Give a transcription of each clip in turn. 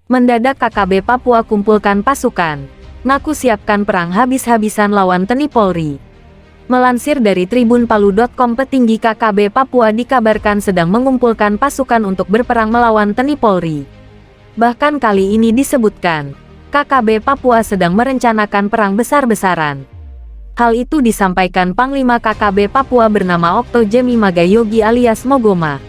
Mendadak KKB Papua kumpulkan pasukan. Ngaku siapkan perang habis-habisan lawan TNI Polri. Melansir dari tribunpalu.com, petinggi KKB Papua dikabarkan sedang mengumpulkan pasukan untuk berperang melawan TNI Polri. Bahkan kali ini disebutkan, KKB Papua sedang merencanakan perang besar-besaran. Hal itu disampaikan Panglima KKB Papua bernama Okto Jemi Magayogi alias Mogoma.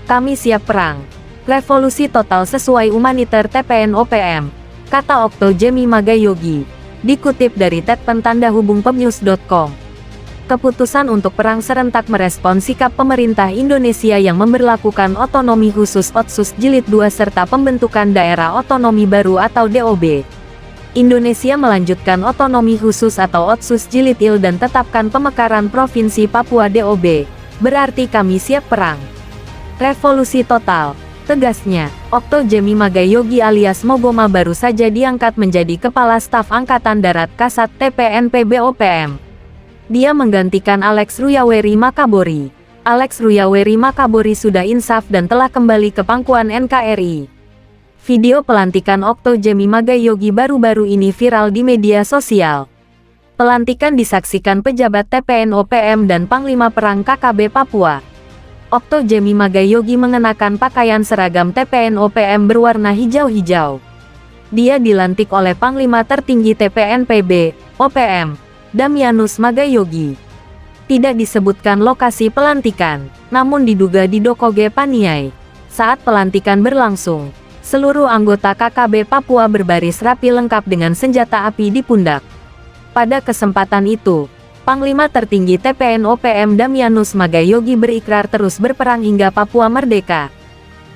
Kami siap perang. Revolusi total sesuai humaniter TPNOPM, kata Okto Jemi Magayogi, dikutip dari @pemnews.com. Keputusan untuk perang serentak merespon sikap pemerintah Indonesia yang memberlakukan otonomi khusus Otsus Jilid 2 serta pembentukan daerah otonomi baru atau DOB. Indonesia melanjutkan otonomi khusus atau Otsus Jilid I dan tetapkan pemekaran Provinsi Papua DOB, berarti kami siap perang. Revolusi total, tegasnya. Okto Jemi Magayogi alias Mogoma baru saja diangkat menjadi Kepala Staf Angkatan Darat Kasat TPNPB-OPM. Dia menggantikan Alex Ruyaweri Makabori. Alex Ruyaweri Makabori sudah insaf dan telah kembali ke pangkuan NKRI. Video pelantikan Okto Jemi Magayogi baru-baru ini viral di media sosial. Pelantikan disaksikan pejabat TPNOPM dan Panglima Perang KKB Papua. Okto Jemi Magayogi mengenakan pakaian seragam TPNOPM berwarna hijau-hijau. Dia dilantik oleh Panglima tertinggi TPNPB, OPM, Damianus Magayogi. Tidak disebutkan lokasi pelantikan, namun diduga di Dokoge Paniai. Saat pelantikan berlangsung, seluruh anggota KKB Papua berbaris rapi lengkap dengan senjata api di pundak. Pada kesempatan itu, Panglima tertinggi TPNOPM Damianus Magayogi berikrar terus berperang hingga Papua merdeka.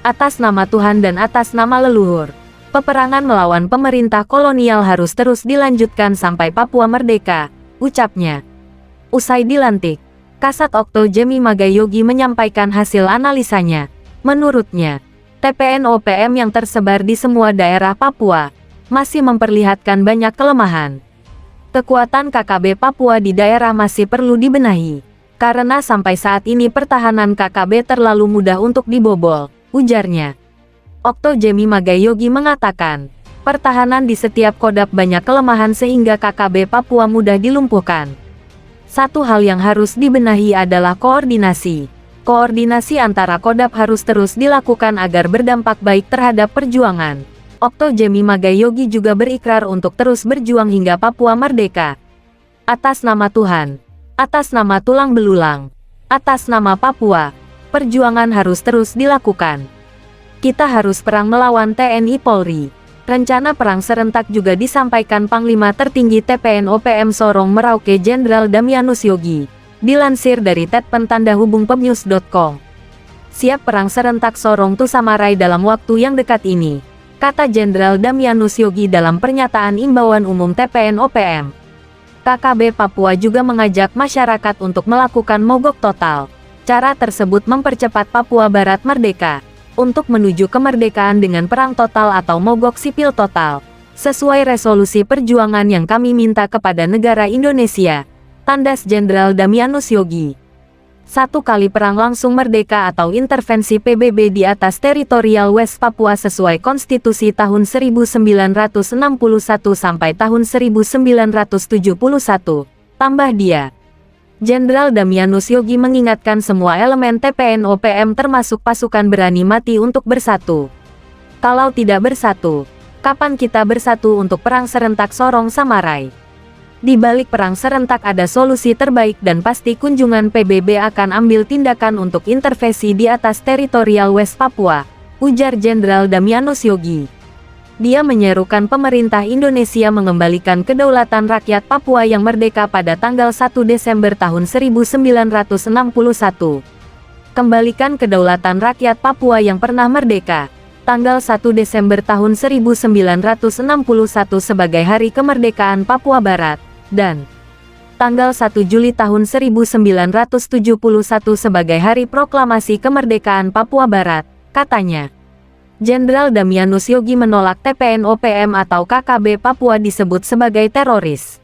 Atas nama Tuhan dan atas nama leluhur, peperangan melawan pemerintah kolonial harus terus dilanjutkan sampai Papua merdeka, ucapnya. Usai dilantik, Kasat Okto Jemi Magayogi menyampaikan hasil analisanya. Menurutnya, TPNOPM yang tersebar di semua daerah Papua masih memperlihatkan banyak kelemahan. Kekuatan KKB Papua di daerah masih perlu dibenahi, karena sampai saat ini pertahanan KKB terlalu mudah untuk dibobol, ujarnya. Okto Jemi Magayogi mengatakan, pertahanan di setiap kodam banyak kelemahan sehingga KKB Papua mudah dilumpuhkan. Satu hal yang harus dibenahi adalah koordinasi. Koordinasi antara kodam harus terus dilakukan agar berdampak baik terhadap perjuangan. Okto Jemi Magayogi juga berikrar untuk terus berjuang hingga Papua merdeka. Atas nama Tuhan, atas nama tulang belulang, atas nama Papua, perjuangan harus terus dilakukan. Kita harus perang melawan TNI Polri. Rencana perang serentak juga disampaikan Panglima tertinggi TPNOPM Sorong Merauke Jenderal Damianus Yogi. Dilansir dari @pemnews.com. Siap perang serentak Sorong Tusamarai dalam waktu yang dekat ini, kata Jenderal Damianus Yogi dalam pernyataan imbauan umum TPNOPM. KKB Papua juga mengajak masyarakat untuk melakukan mogok total. Cara tersebut mempercepat Papua Barat merdeka, untuk menuju kemerdekaan dengan perang total atau mogok sipil total, sesuai resolusi perjuangan yang kami minta kepada negara Indonesia, tandas Jenderal Damianus Yogi. Satu kali perang langsung merdeka atau intervensi PBB di atas teritorial West Papua sesuai konstitusi tahun 1961 sampai tahun 1971, tambah dia. Jenderal Damianus Yogi mengingatkan semua elemen TPNOPM termasuk pasukan berani mati untuk bersatu. Kalau tidak bersatu, kapan kita bersatu untuk perang serentak Sorong Samarai? Di balik perang serentak ada solusi terbaik dan pasti kunjungan PBB akan ambil tindakan untuk intervensi di atas teritorial West Papua, ujar Jenderal Damianus Yogi. Dia menyerukan pemerintah Indonesia mengembalikan kedaulatan rakyat Papua yang merdeka pada tanggal 1 Desember tahun 1961. Kembalikan kedaulatan rakyat Papua yang pernah merdeka. Tanggal 1 Desember tahun 1961 sebagai Hari Kemerdekaan Papua Barat, dan tanggal 1 Juli tahun 1971 sebagai Hari Proklamasi Kemerdekaan Papua Barat, katanya. Jenderal Damianus Yogi menolak TPNOPM atau KKB Papua disebut sebagai teroris.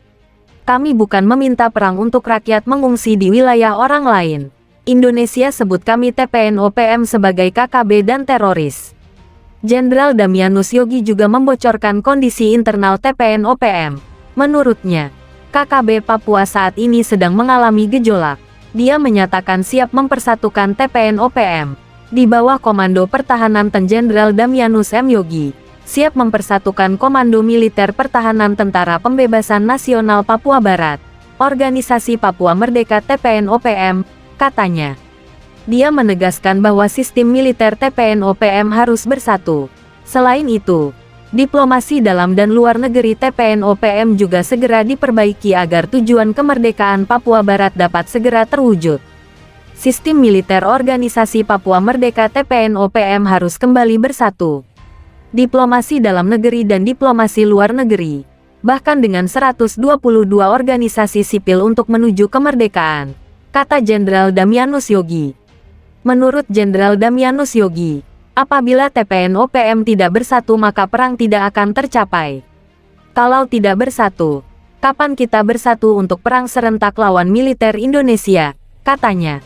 Kami bukan meminta perang untuk rakyat mengungsi di wilayah orang lain. Indonesia sebut kami TPNOPM sebagai KKB dan teroris. Jenderal Damianus Yogi juga membocorkan kondisi internal TPN-OPM. Menurutnya, KKB Papua saat ini sedang mengalami gejolak. Dia menyatakan siap mempersatukan TPN-OPM di bawah Komando Pertahanan Jenderal Damianus M. Yogi, siap mempersatukan Komando Militer Pertahanan Tentara Pembebasan Nasional Papua Barat, Organisasi Papua Merdeka TPN-OPM, katanya. Dia menegaskan bahwa sistem militer TPN-OPM harus bersatu. Selain itu, diplomasi dalam dan luar negeri TPN-OPM juga segera diperbaiki agar tujuan kemerdekaan Papua Barat dapat segera terwujud. Sistem militer Organisasi Papua Merdeka TPN-OPM harus kembali bersatu. Diplomasi dalam negeri dan diplomasi luar negeri, bahkan dengan 122 organisasi sipil untuk menuju kemerdekaan, kata Jenderal Damianus Yogi. Menurut Jenderal Damianus Yogi, apabila TPN-OPM tidak bersatu maka perang tidak akan tercapai. Kalau tidak bersatu, kapan kita bersatu untuk perang serentak lawan militer Indonesia, katanya.